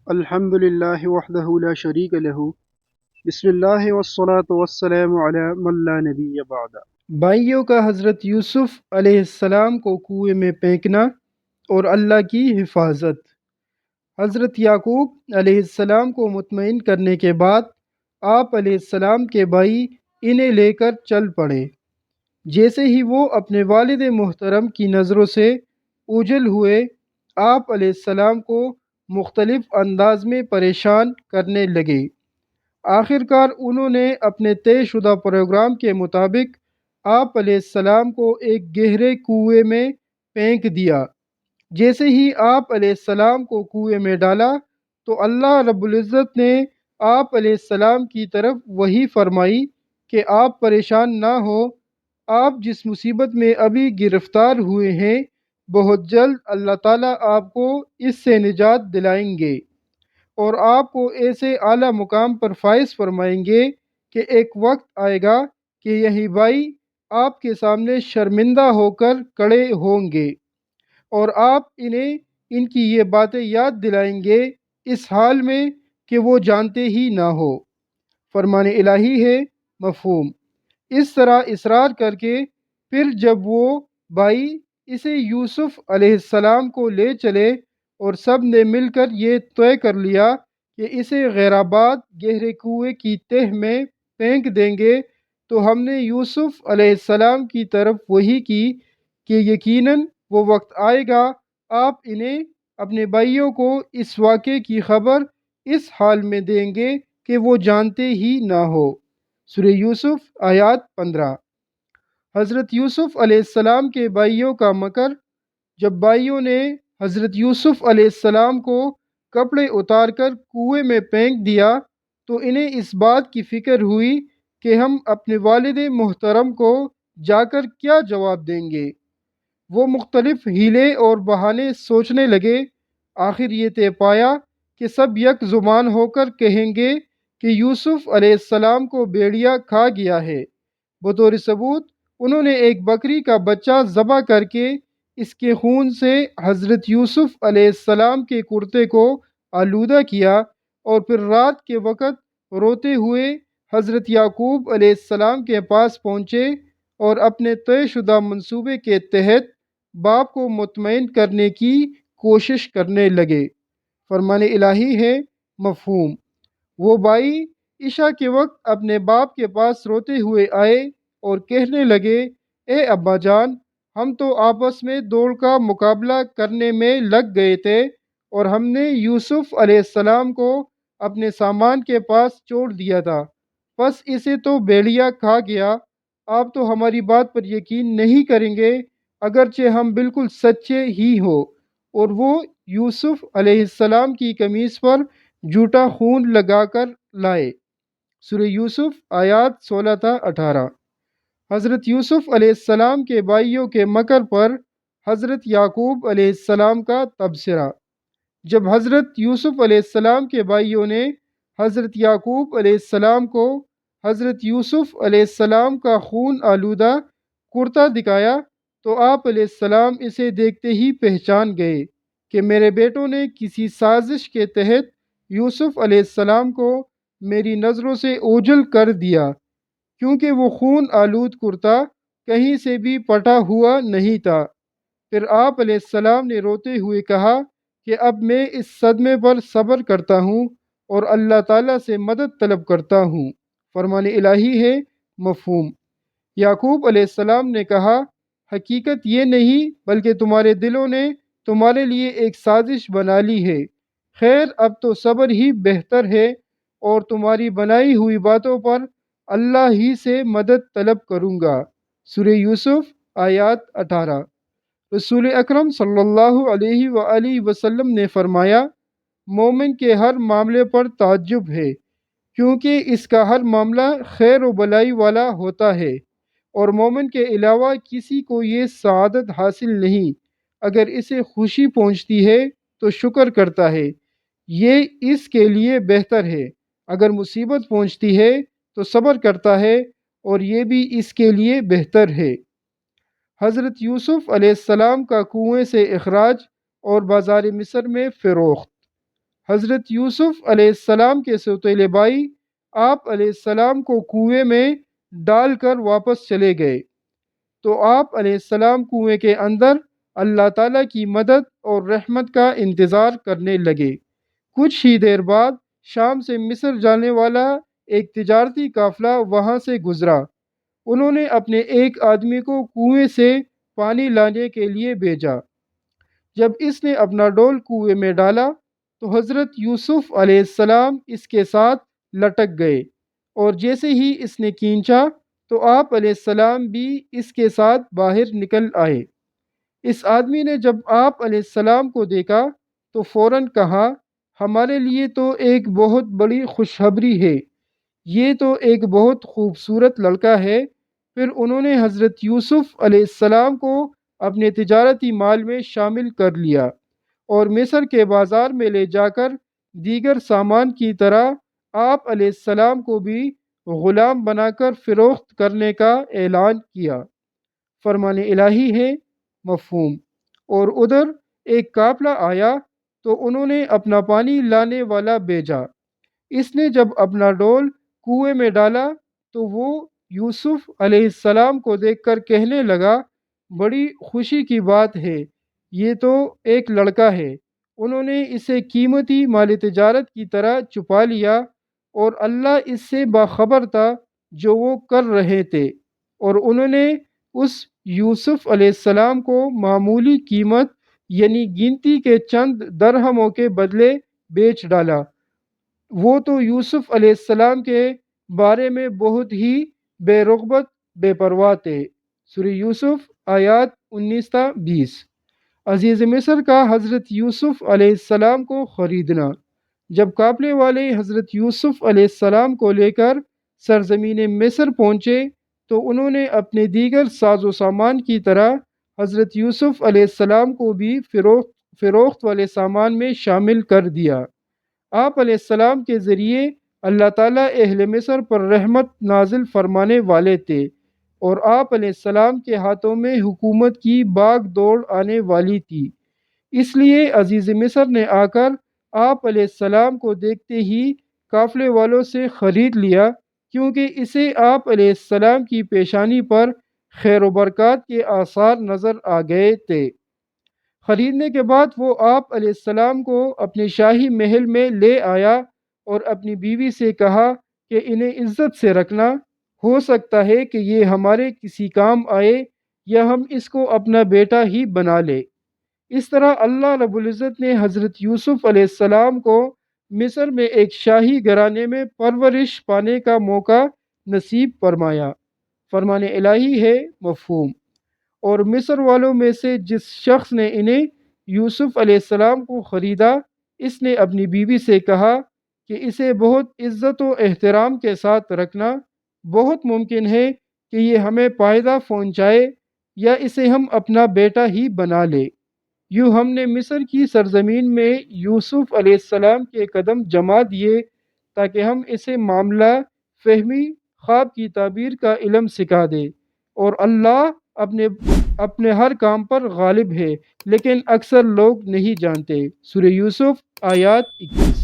الحمد للہ وحدہ لا شریک لہ بسم اللہ والصلاة والسلام علی من لا نبی بعد۔ بھائیوں کا حضرت یوسف علیہ السلام کو کنویں میں پھینکنا اور اللہ کی حفاظت۔ حضرت یعقوب علیہ السلام کو مطمئن کرنے کے بعد آپ علیہ السلام کے بھائی انہیں لے کر چل پڑے۔ جیسے ہی وہ اپنے والد محترم کی نظروں سے اوجھل ہوئے، آپ علیہ السلام کو مختلف انداز میں پریشان کرنے لگے۔ آخر کار انہوں نے اپنے طے شدہ پروگرام کے مطابق آپ علیہ السلام کو ایک گہرے کنویں میں پھینک دیا۔ جیسے ہی آپ علیہ السلام کو کنویں میں ڈالا تو اللہ رب العزت نے آپ علیہ السلام کی طرف وحی فرمائی کہ آپ پریشان نہ ہو، آپ جس مصیبت میں ابھی گرفتار ہوئے ہیں بہت جلد اللہ تعالیٰ آپ کو اس سے نجات دلائیں گے اور آپ کو ایسے اعلیٰ مقام پر فائز فرمائیں گے کہ ایک وقت آئے گا کہ یہی بھائی آپ کے سامنے شرمندہ ہو کر کھڑے ہوں گے اور آپ انہیں ان کی یہ باتیں یاد دلائیں گے اس حال میں کہ وہ جانتے ہی نہ ہو۔ فرمان الہی ہے، مفہوم۔ اس طرح اصرار کر کے پھر جب وہ بھائی اسے یوسف علیہ السلام کو لے چلے اور سب نے مل کر یہ طے کر لیا کہ اسے غیر آباد گہرے کنویں کی تہ میں پھینک دیں گے، تو ہم نے یوسف علیہ السلام کی طرف وحی کی کہ یقیناً وہ وقت آئے گا آپ انہیں اپنے بھائیوں کو اس واقعے کی خبر اس حال میں دیں گے کہ وہ جانتے ہی نہ ہو۔ سورہ یوسف آیات 15۔ حضرت یوسف علیہ السلام کے بھائیوں کا مکر۔ جب بھائیوں نے حضرت یوسف علیہ السلام کو کپڑے اتار کر کنویں میں پھینک دیا تو انہیں اس بات کی فکر ہوئی کہ ہم اپنے والد محترم کو جا کر کیا جواب دیں گے۔ وہ مختلف ہیلے اور بہانے سوچنے لگے۔ آخر یہ طے پایا کہ سب یک زبان ہو کر کہیں گے کہ یوسف علیہ السلام کو بھیڑیا کھا گیا ہے۔ بطور ثبوت انہوں نے ایک بکری کا بچہ ذبح کر کے اس کے خون سے حضرت یوسف علیہ السلام کے کرتے کو آلودہ کیا اور پھر رات کے وقت روتے ہوئے حضرت یعقوب علیہ السلام کے پاس پہنچے اور اپنے طے شدہ منصوبے کے تحت باپ کو مطمئن کرنے کی کوشش کرنے لگے۔ فرمان الہی ہے، مفہوم۔ وہ بھائی عشاء کے وقت اپنے باپ کے پاس روتے ہوئے آئے اور کہنے لگے، اے ابا جان، ہم تو آپس میں دوڑ کا مقابلہ کرنے میں لگ گئے تھے اور ہم نے یوسف علیہ السلام کو اپنے سامان کے پاس چھوڑ دیا تھا، بس اسے تو بھیڑیا کھا گیا۔ آپ تو ہماری بات پر یقین نہیں کریں گے اگرچہ ہم بالکل سچے ہی ہوں۔ اور وہ یوسف علیہ السلام کی قمیص پر جھوٹا خون لگا کر لائے۔ سورہ یوسف آیات 16 تا 18۔ حضرت یوسف علیہ السلام کے بھائیوں کے مکر پر حضرت یعقوب علیہ السلام کا تبصرہ۔ جب حضرت یوسف علیہ السلام کے بھائیوں نے حضرت یعقوب علیہ السلام کو حضرت یوسف علیہ السلام کا خون آلودہ کرتا دکھایا تو آپ علیہ السلام اسے دیکھتے ہی پہچان گئے کہ میرے بیٹوں نے کسی سازش کے تحت یوسف علیہ السلام کو میری نظروں سے اوجھل کر دیا، کیونکہ وہ خون آلود کرتا کہیں سے بھی پٹا ہوا نہیں تھا۔ پھر آپ علیہ السلام نے روتے ہوئے کہا کہ اب میں اس صدمے پر صبر کرتا ہوں اور اللہ تعالیٰ سے مدد طلب کرتا ہوں۔ فرمان الہی ہے، مفہوم۔ یعقوب علیہ السلام نے کہا، حقیقت یہ نہیں بلکہ تمہارے دلوں نے تمہارے لیے ایک سازش بنا لی ہے۔ خیر، اب تو صبر ہی بہتر ہے اور تمہاری بنائی ہوئی باتوں پر اللہ ہی سے مدد طلب کروں گا۔ سورہ یوسف آیات 18۔ رسول اکرم صلی اللہ علیہ وآلہ وسلم نے فرمایا، مومن کے ہر معاملے پر تعجب ہے، کیونکہ اس کا ہر معاملہ خیر و بلائی والا ہوتا ہے، اور مومن کے علاوہ کسی کو یہ سعادت حاصل نہیں۔ اگر اسے خوشی پہنچتی ہے تو شکر کرتا ہے، یہ اس کے لیے بہتر ہے۔ اگر مصیبت پہنچتی ہے تو صبر کرتا ہے، اور یہ بھی اس کے لیے بہتر ہے۔ حضرت یوسف علیہ السلام کا کنویں سے اخراج اور بازار مصر میں فروخت۔ حضرت یوسف علیہ السلام کے سوتیلے بھائی آپ علیہ السلام کو کنویں میں ڈال کر واپس چلے گئے، تو آپ علیہ السلام کنویں کے اندر اللہ تعالیٰ کی مدد اور رحمت کا انتظار کرنے لگے۔ کچھ ہی دیر بعد شام سے مصر جانے والا ایک تجارتی قافلہ وہاں سے گزرا۔ انہوں نے اپنے ایک آدمی کو کنویں سے پانی لانے کے لیے بھیجا۔ جب اس نے اپنا ڈول کنویں میں ڈالا تو حضرت یوسف علیہ السلام اس کے ساتھ لٹک گئے، اور جیسے ہی اس نے کھینچا تو آپ علیہ السلام بھی اس کے ساتھ باہر نکل آئے۔ اس آدمی نے جب آپ علیہ السلام کو دیکھا تو فوراً کہا، ہمارے لیے تو ایک بہت بڑی خوشخبری ہے، یہ تو ایک بہت خوبصورت لڑکا ہے۔ پھر انہوں نے حضرت یوسف علیہ السلام کو اپنے تجارتی مال میں شامل کر لیا اور مصر کے بازار میں لے جا کر دیگر سامان کی طرح آپ علیہ السلام کو بھی غلام بنا کر فروخت کرنے کا اعلان کیا۔ فرمان الہی ہے، مفہوم۔ اور ادھر ایک قافلہ آیا تو انہوں نے اپنا پانی لانے والا بھیجا۔ اس نے جب اپنا ڈول کنویں میں ڈالا تو وہ یوسف علیہ السلام کو دیکھ کر کہنے لگا، بڑی خوشی کی بات ہے، یہ تو ایک لڑکا ہے۔ انہوں نے اسے قیمتی مال تجارت کی طرح چھپا لیا، اور اللہ اس سے باخبر تھا جو وہ کر رہے تھے، اور انہوں نے اس یوسف علیہ السلام کو معمولی قیمت یعنی گنتی کے چند درہموں کے بدلے بیچ ڈالا۔ وہ تو یوسف علیہ السلام کے بارے میں بہت ہی بے رغبت بے پرواہ تھے۔ سورہ یوسف آیات 19 تا 20۔ عزیز مصر کا حضرت یوسف علیہ السلام کو خریدنا۔ جب قافلے والے حضرت یوسف علیہ السلام کو لے کر سرزمین مصر پہنچے تو انہوں نے اپنے دیگر ساز و سامان کی طرح حضرت یوسف علیہ السلام کو بھی فروخت والے سامان میں شامل کر دیا۔ آپ علیہ السلام کے ذریعے اللہ تعالیٰ اہل مصر پر رحمت نازل فرمانے والے تھے، اور آپ علیہ السلام کے ہاتھوں میں حکومت کی باغ دوڑ آنے والی تھی۔ اس لیے عزیز مصر نے آ کر آپ علیہ السلام کو دیکھتے ہی قافلے والوں سے خرید لیا، کیونکہ اسے آپ علیہ السلام کی پیشانی پر خیر و برکات کے آثار نظر آ گئے تھے۔ خریدنے کے بعد وہ آپ علیہ السلام کو اپنے شاہی محل میں لے آیا اور اپنی بیوی سے کہا کہ انہیں عزت سے رکھنا، ہو سکتا ہے کہ یہ ہمارے کسی کام آئے یا ہم اس کو اپنا بیٹا ہی بنا لے۔ اس طرح اللہ رب العزت نے حضرت یوسف علیہ السلام کو مصر میں ایک شاہی گھرانے میں پرورش پانے کا موقع نصیب فرمایا۔ فرمان الہی ہے، مفہوم۔ اور مصر والوں میں سے جس شخص نے انہیں یوسف علیہ السلام کو خریدا، اس نے اپنی بیوی سے کہا کہ اسے بہت عزت و احترام کے ساتھ رکھنا، بہت ممکن ہے کہ یہ ہمیں فائدہ پہنچائے یا اسے ہم اپنا بیٹا ہی بنا لے۔ یوں ہم نے مصر کی سرزمین میں یوسف علیہ السلام کے قدم جما دیے تاکہ ہم اسے معاملہ فہمی خواب کی تعبیر کا علم سکھا دے، اور اللہ اپنے ہر کام پر غالب ہے، لیکن اکثر لوگ نہیں جانتے۔ سورہ یوسف آیات 21۔